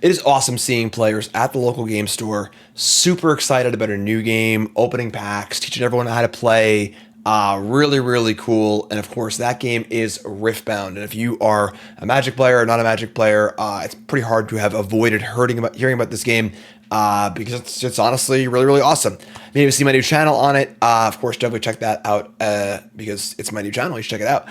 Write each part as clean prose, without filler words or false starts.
It is awesome seeing players at the local game store, super excited about a new game, opening packs, teaching everyone how to play. Really, really cool. And of course, that game is Riftbound. And if you are a Magic player or not a Magic player, it's pretty hard to have avoided hearing about this game because it's honestly really, really awesome. Maybe see my new channel on it. Of course, definitely check that out because it's my new channel. You should check it out.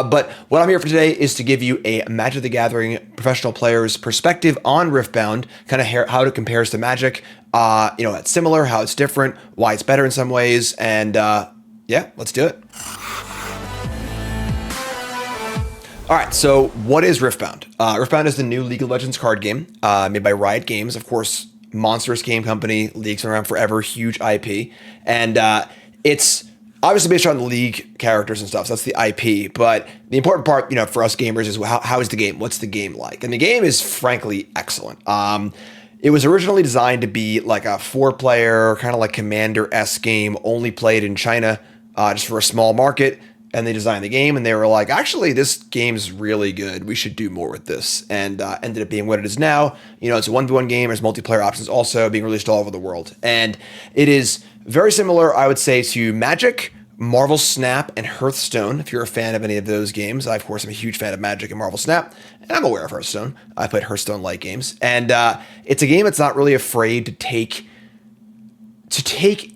But what I'm here for today is to give you a Magic the Gathering professional player's perspective on Riftbound, kind of how it compares to Magic. It's similar, how it's different, why it's better in some ways, and yeah, let's do it. All right, so what is Riftbound? Riftbound is the new League of Legends card game made by Riot Games. Of course, monstrous game company. League's been around forever, huge IP. And it's obviously based on the League characters and stuff, so that's the IP. But the important part, for us gamers is how is the game? What's the game like? And the game is frankly excellent. It was originally designed to be like a 4-player, kind of like Commander-esque game, only played in China, just for a small market. And they designed the game, and they were like, actually, this game's really good. We should do more with this. And ended up being what it is now. It's a 1v1 game. There's multiplayer options also being released all over the world. And it is very similar, I would say, to Magic, Marvel Snap, and Hearthstone. If you're a fan of any of those games, I, of course, am a huge fan of Magic and Marvel Snap. And I'm aware of Hearthstone. I played Hearthstone-like games. And it's a game that's not really afraid to take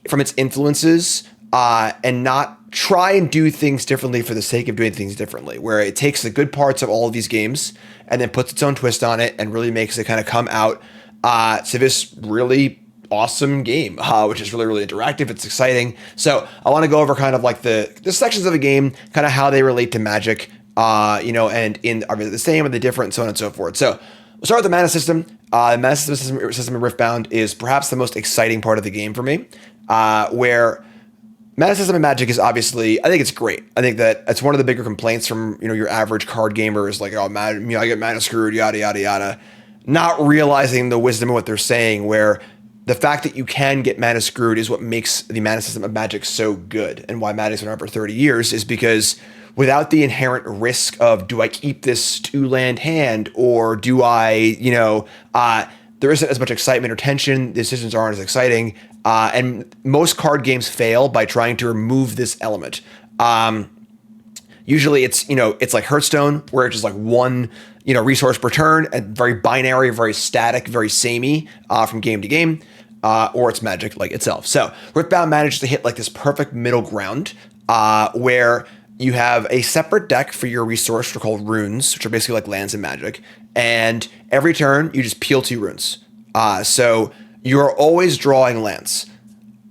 from its influences and not try and do things differently for the sake of doing things differently, where it takes the good parts of all of these games and then puts its own twist on it and really makes it kind of come out to this really awesome game, which is really, really interactive. It's exciting. So I want to go over kind of like the sections of the game, kind of how they relate to Magic, and are they the same, are they different, and so on and so forth. So we'll start with the mana system. The mana system in Riftbound is perhaps the most exciting part of the game for me, where mana system in Magic is obviously, I think it's great. I think that it's one of the bigger complaints from, your average card gamer is like, oh, I get mana screwed, yada, yada, yada. Not realizing the wisdom of what they're saying, where the fact that you can get mana screwed is what makes the mana system of Magic so good. And why Magic's been around for 30 years is because without the inherent risk of, do I keep this 2-land hand, or do I, there isn't as much excitement or tension. The decisions aren't as exciting. And most card games fail by trying to remove this element. Usually it's like Hearthstone, where it's just like one, resource per turn, and very binary, very static, very samey from game to game, or it's Magic like itself. So Riftbound managed to hit like this perfect middle ground where you have a separate deck for your resource, which are called runes, which are basically like lands in Magic. And every turn, you just peel 2 runes. So you're always drawing lands.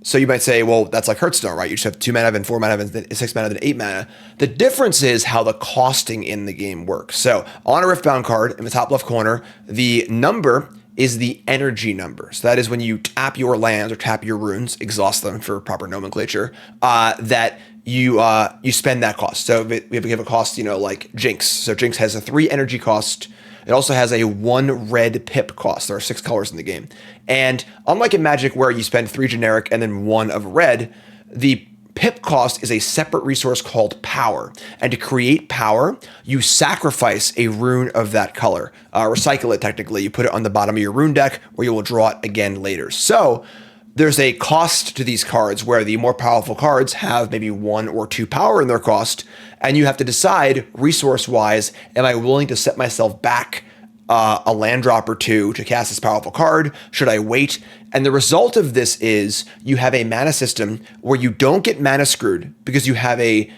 So you might say, well, that's like Hearthstone, right? You just have 2 mana, then 4 mana, then 6 mana, then 8 mana. The difference is how the costing in the game works. So on a Riftbound card, in the top left corner, the number is the energy number. So that is when you tap your lands or tap your runes, exhaust them for proper nomenclature, that you spend that cost. So we have a cost, like Jinx. So Jinx has a 3 energy cost. It also has a 1 red pip cost. There are 6 colors in the game. And unlike in Magic, where you spend 3 generic and then 1 of red, the pip cost is a separate resource called power. And to create power, you sacrifice a rune of that color. Recycle it, technically. You put it on the bottom of your rune deck, where you will draw it again later. So there's a cost to these cards, where the more powerful cards have maybe 1 or 2 power in their cost, and you have to decide, resource-wise, am I willing to set myself back a land drop or 2 to cast this powerful card? Should I wait? And the result of this is you have a mana system where you don't get mana screwed because you have a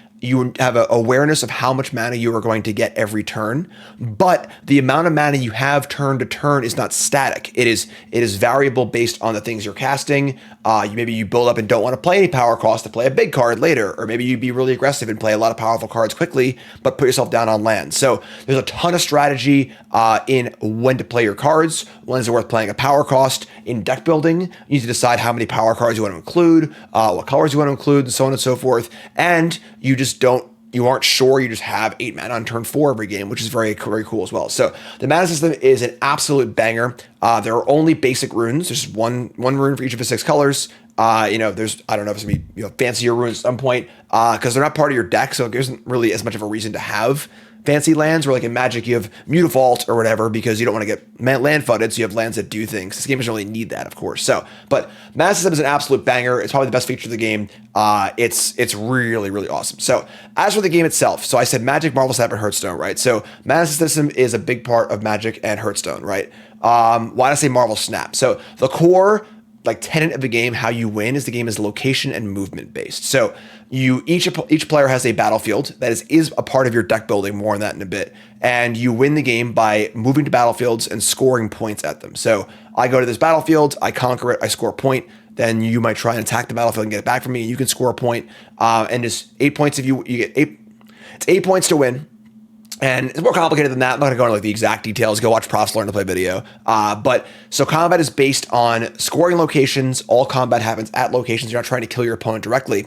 awareness of how much mana you are going to get every turn, but the amount of mana you have turn to turn is not static. It is variable based on the things you're casting. Maybe you build up and don't want to play any power cost to play a big card later, or maybe you'd be really aggressive and play a lot of powerful cards quickly, but put yourself down on land. So there's a ton of strategy in when to play your cards, when is it worth playing a power cost. In deck building, you need to decide how many power cards you want to include, what colors you want to include, and so on and so forth. And you aren't sure, you just have 8 mana on turn 4 every game, which is very, very cool as well. So the mana system is an absolute banger. There are only basic runes. There's one rune for each of the 6 colors. There's, I don't know if it's gonna be, fancier runes at some point, because they're not part of your deck, so there isn't really as much of a reason to have fancy lands, where like in Magic you have Mutavault or whatever because you don't want to get land flooded, so you have lands that do things. This game doesn't really need that, of course. So, but Mana System is an absolute banger. It's probably the best feature of the game. It's really, really awesome. So as for the game itself, so I said Magic, Marvel Snap, and Hearthstone, right? So Mana System is a big part of Magic and Hearthstone, right? Why did I say Marvel Snap? So the core like tenet of the game, how you win, is the game is location and movement based. So each player has a battlefield that is a part of your deck building. More on that in a bit. And you win the game by moving to battlefields and scoring points at them. So I go to this battlefield, I conquer it, I score a point. Then you might try and attack the battlefield and get it back from me. You can score a point, and it's 8 points if you get 8. It's 8 points to win. And it's more complicated than that. I'm not going to go into like the exact details. Go watch Profs Learn to Play video. But so combat is based on scoring locations. All combat happens at locations. You're not trying to kill your opponent directly.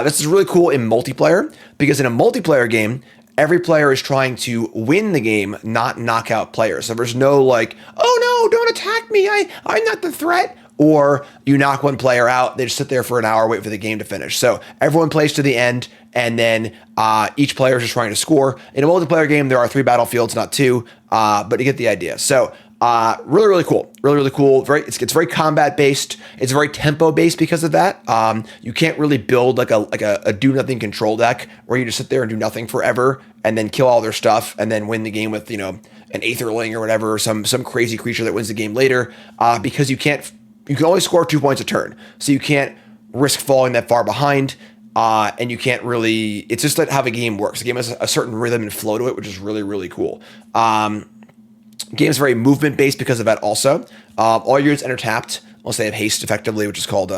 This is really cool in multiplayer because in a multiplayer game, every player is trying to win the game, not knock out players. So there's no like, oh no, don't attack me. I'm not the threat. Or you knock one player out, they just sit there for an hour, wait for the game to finish. So everyone plays to the end, and then each player is just trying to score. In a multiplayer game, there are 3 battlefields, not 2, but you get the idea. So really, really cool. Really, really cool. It's very combat based. It's very tempo based because of that. You can't really build like a do nothing control deck where you just sit there and do nothing forever and then kill all their stuff and then win the game with an Aetherling or whatever, or some crazy creature that wins the game later. Because you can only score 2 points a turn, so you can't risk falling that far behind, and you can't really. It's just how the game works. The game has a certain rhythm and flow to it, which is really, really cool. Game is very movement based because of that. Also, all your units enter tapped unless they have haste, effectively, which is called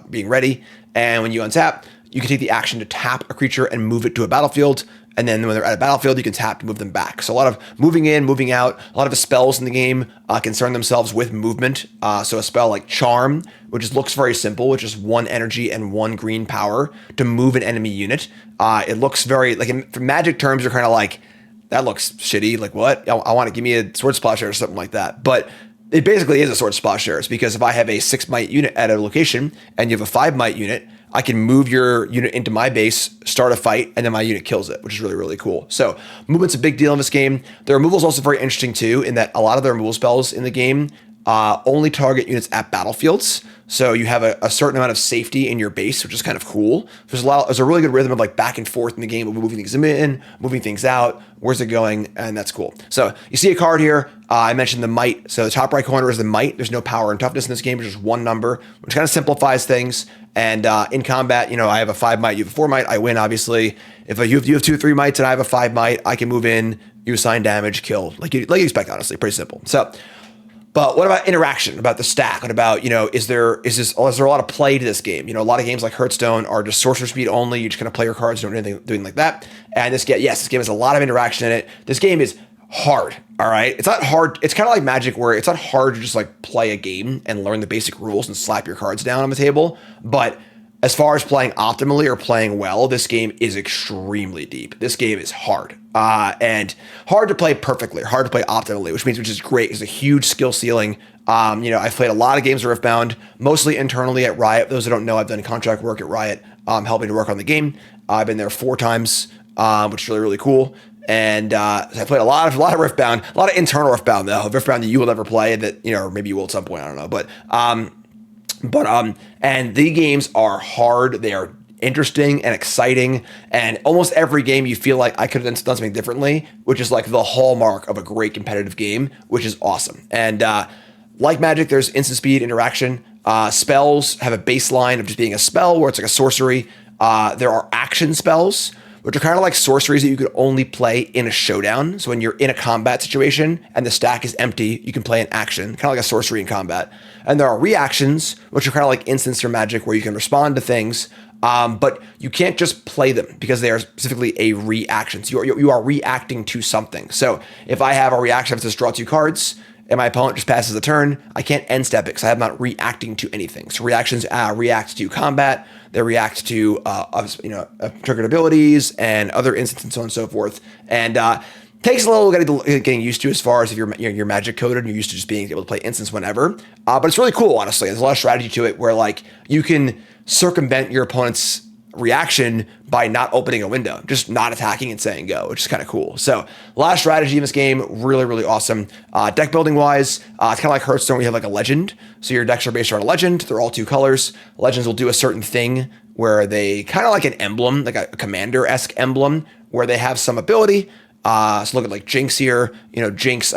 being ready. And when you untap, you can take the action to tap a creature and move it to a battlefield. And then when they're at a battlefield, you can tap to move them back. So a lot of moving in, moving out. A lot of the spells in the game concern themselves with movement. So a spell like Charm, which looks very simple, which is 1 energy and 1 green power to move an enemy unit. It looks very, like in Magic terms, you're kind of like, that looks shitty. Like what? I want to give me a Sword Splash or something like that. But it basically is a Sword Splash Arrows, because if I have a 6 might unit at a location and you have a 5 might unit, I can move your unit into my base, start a fight, and then my unit kills it, which is really, really cool. So movement's a big deal in this game. The removal is also very interesting too, in that a lot of the removal spells in the game only target units at battlefields. So you have a certain amount of safety in your base, which is kind of cool. There's a really good rhythm of like back and forth in the game of moving things in, moving things out, where's it going, and that's cool. So you see a card here. I mentioned the might. So the top right corner is the might. There's no power and toughness in this game. There's just 1 number, which kind of simplifies things. And in combat, I have a 5 might, you have a 4 might, I win, obviously. If you have 2 or 3 mights and I have a 5 might, I can move in, you assign damage, kill, like you expect, honestly. Pretty simple. So, but what about interaction, about the stack? What about, is there a lot of play to this game? A lot of games like Hearthstone are just sorcerer speed only. You just kind of play your cards, don't do anything doing like that. And this game has a lot of interaction in it. This game is hard, all right? It's not hard. It's kind of like Magic, where it's not hard to just like play a game and learn the basic rules and slap your cards down on the table. But as far as playing optimally or playing well, this game is extremely deep. This game is hard. And hard to play perfectly, hard to play optimally, which is great. It's a huge skill ceiling. I've played a lot of games of Riftbound, mostly internally at Riot. Those who don't know, I've done contract work at Riot, helping to work on the game. I've been there 4 times, which is really, really cool. And I played a lot of Riftbound, a lot of internal Riftbound, though. Riftbound that you will never play, that, or maybe you will at some point, I don't know. And the games are hard. They are interesting and exciting, and almost every game you feel like I could have done something differently, which is like the hallmark of a great competitive game, which is awesome. And like Magic, there's instant speed interaction. Spells have a baseline of just being a spell, where it's like a sorcery. There are action spells, which are kind of like sorceries that you could only play in a showdown. So when you're in a combat situation and the stack is empty, you can play an action, kind of like a sorcery in combat. And there are reactions, which are kind of like instants or Magic, where you can respond to things, but you can't just play them because they are specifically a reaction. So you are reacting to something. So if I have a reaction, I have to just draw 2 cards, and my opponent just passes the turn, I can't end step it because I'm not reacting to anything. So reactions react to combat, they react to triggered abilities and other instances and so on and so forth. And takes a little getting used to, as far as if you're Magic coded and you're used to just being able to play instants whenever. But it's really cool, honestly. There's a lot of strategy to it, where like you can circumvent your opponent's reaction by not opening a window, just not attacking and saying go, which is kind of cool. So a lot of strategy in this game, really, really awesome. Deck building wise, it's kind of like Hearthstone, we have like a legend. So your decks are based around a legend. They're all 2 colors. Legends will do a certain thing where they kind of like an emblem, like a commander-esque emblem, where they have some ability. So look at like Jinx here. Jinx,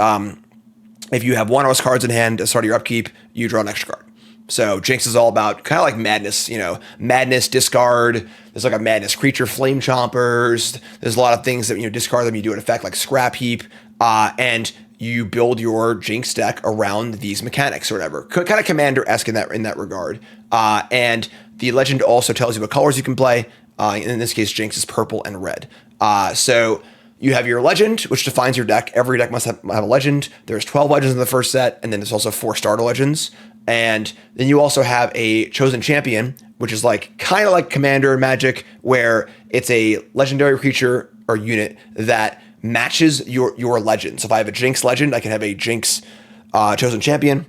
if you have 1 of those cards in hand at the start of your upkeep, you draw an extra card. So Jinx is all about kind of like madness, madness, discard. There's like a madness creature, flame chompers. There's a lot of things that discard them, you do an effect like scrap heap, and you build your Jinx deck around these mechanics or whatever. Kind of commander-esque in that regard. And the legend also tells you what colors you can play. In this case, Jinx is purple and red. So you have your legend, which defines your deck. Every deck must have a legend. There's 12 legends in the first set, and then there's also 4 starter legends. And then you also have a chosen champion, which is like kind of like Commander in Magic, where it's a legendary creature or unit that matches your legend. So if I have a Jinx legend, I can have a Jinx chosen champion.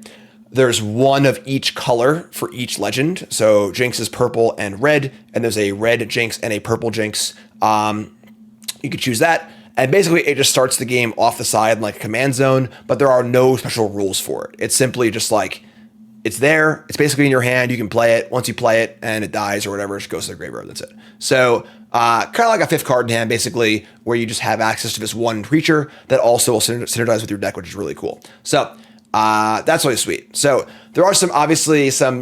There's 1 of each color for each legend. So Jinx is purple and red, and there's a red Jinx and a purple Jinx. You could choose that. And basically, it just starts the game off the side like a command zone, but there are no special rules for it. It's simply just like, it's there. It's basically in your hand. You can play it. Once you play it and it dies or whatever, it goes to the graveyard. That's it. So kind of like a 5th card in hand, basically, where you just have access to this 1 creature that also will synergize with your deck, which is really cool. So that's really sweet. So there are obviously some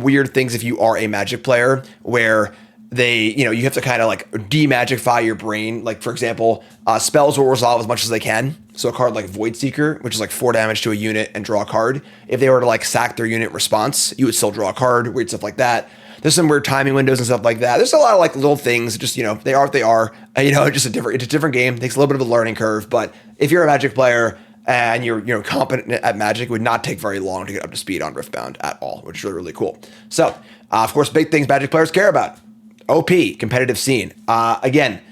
weird things if you are a Magic player where you have to kind of like demagify your brain. Like, for example, spells will resolve as much as they can. So a card like Void Seeker, which is like 4 damage to a unit and draw a card. If they were to like sack their unit response, you would still draw a card, weird stuff like that. There's some weird timing windows and stuff like that. There's a lot of like little things, just, they are what they are. It's a different game. It takes a little bit of a learning curve. But if you're a Magic player and you're competent at Magic, it would not take very long to get up to speed on Riftbound at all, which is really, really cool. So, of course, big things Magic players care about. OP, competitive scene. Again,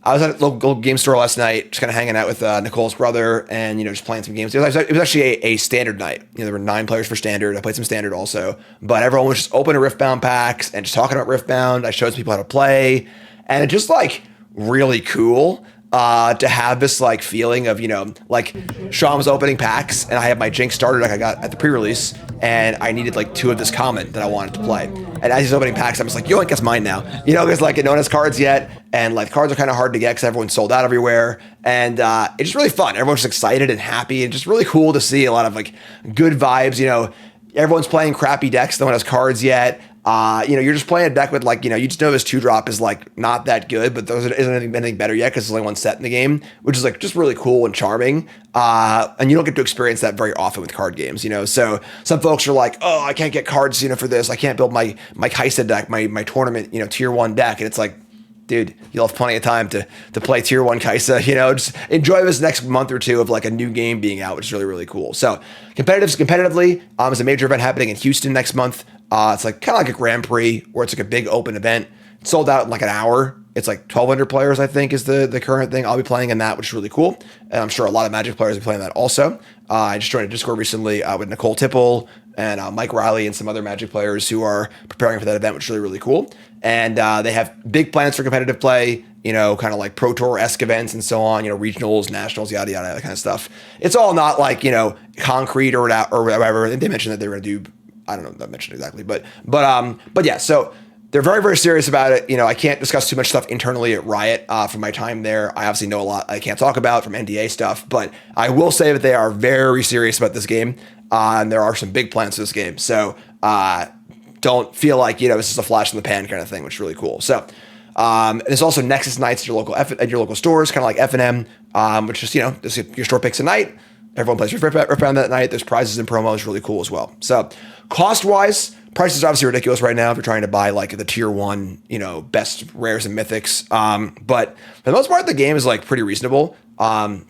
I was at a local game store last night, just kind of hanging out with Nicole's brother and, just playing some games. It was actually a standard night. There were 9 players for standard. I played some standard also. But everyone was just opening Riftbound packs and just talking about Riftbound. I showed some people how to play. And it's just like really cool to have this like feeling of, like Sean was opening packs and I had my Jinx starter deck I got at the pre-release and I needed like 2 of this common that I wanted to play. And as he's opening packs, I'm just like, yo, it gets mine now. Because like no one has cards yet and like cards are kind of hard to get because everyone's sold out everywhere. And it's just really fun. Everyone's just excited and happy and just really cool to see a lot of like good vibes. Everyone's playing crappy decks. No one has cards yet. You're just playing a deck with like, you just know this 2-drop is like not that good, but there isn't anything better yet because there's only 1 set in the game, which is like just really cool and charming. And you don't get to experience that very often with card games, So some folks are like, oh, I can't get cards, for this. I can't build my Kaisa deck, my tournament, tier 1 deck. And it's like, dude, you'll have plenty of time to play tier 1 Kaisa, just enjoy this next month or 2 of like a new game being out, which is really, really cool. So competitively, is a major event happening in Houston next month. It's like kind of like a Grand Prix where it's like a big open event. It's sold out in like an hour. It's like 1,200 players, I think, is the current thing. I'll be playing in that, which is really cool. And I'm sure a lot of Magic players will be playing that also. I just joined a Discord recently with Nicole Tipple and Mike Riley and some other Magic players who are preparing for that event, which is really, really cool. And they have big plans for competitive play, kind of like Pro Tour-esque events and so on, regionals, nationals, yada, yada, that kind of stuff. It's all not like, concrete or whatever. I think they mentioned that they were going to do, I don't know if that mentioned exactly, but yeah, so they're very, very serious about it. I can't discuss too much stuff internally at Riot from my time there. I obviously know a lot I can't talk about from NDA stuff, but I will say that they are very serious about this game. And there are some big plans for this game. So don't feel like, this is a flash in the pan kind of thing, which is really cool. So and there's also Nexus nights at your local stores, kind of like F&M, which is, your store picks a night. Everyone plays Riftbound that night. There's prizes and promos, really cool as well. So cost-wise, prices are obviously ridiculous right now if you're trying to buy like the tier 1, best rares and mythics. But for the most part, the game is like pretty reasonable. Our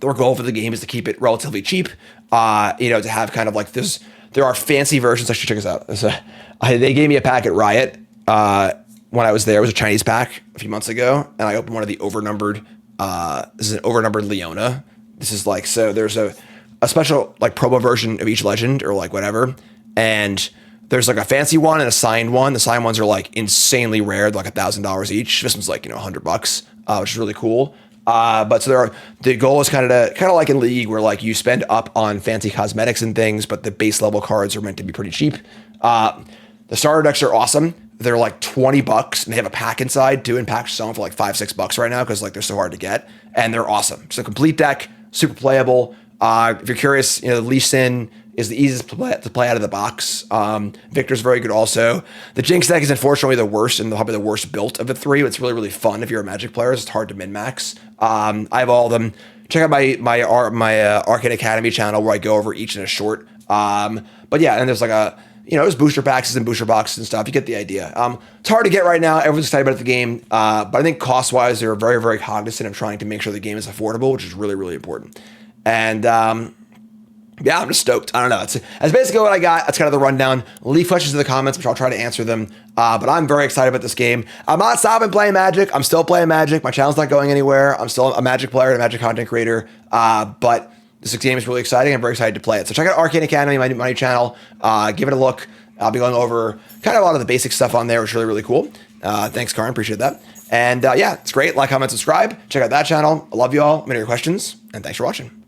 goal for the game is to keep it relatively cheap. To have kind of like this. There are fancy versions. Actually, check this out. They gave me a pack at Riot when I was there. It was a Chinese pack a few months ago, and I opened one of the overnumbered. This is an overnumbered Leona. This is like, so there's a special like promo version of each legend or like whatever. And There's like a fancy one and a signed one. The signed ones are like insanely rare, like $1,000 each. This one's like, $100, which is really cool. But so the goal is kind of like in League, where like you spend up on fancy cosmetics and things, but the base level cards are meant to be pretty cheap. The starter decks are awesome. They're like $20 and they have a pack inside too, and packs selling for like $5-6 right now because like they're so hard to get, and they're awesome. So complete deck, super playable. If you're curious, Lee Sin is the easiest to play out of the box. Victor's very good also. The Jinx deck is unfortunately the worst and probably the worst built of the three. It's really, really fun if you're a Magic player. It's hard to min-max. I have all of them. Check out my Arcade Academy channel where I go over each in a short. But yeah, and there's like there's booster packs and booster boxes and stuff. You get the idea. It's hard to get right now. Everyone's excited about the game. But I think cost-wise, they're very, very cognizant of trying to make sure the game is affordable, which is really, really important. And yeah, I'm just stoked. I don't know. That's basically what I got. That's kind of the rundown. Leave questions in the comments, which I'll try to answer them. But I'm very excited about this game. I'm not stopping playing Magic. I'm still playing Magic. My channel's not going anywhere. I'm still a Magic player and a Magic content creator. But this game is really exciting. I'm very excited to play it. So check out Arcade Academy, my new channel. Give it a look. I'll be going over kind of a lot of the basic stuff on there, which is really, really cool. Thanks, Karin. Appreciate that. And yeah, it's great. Like, comment, subscribe. Check out that channel. I love you all. Let me know your questions. And thanks for watching.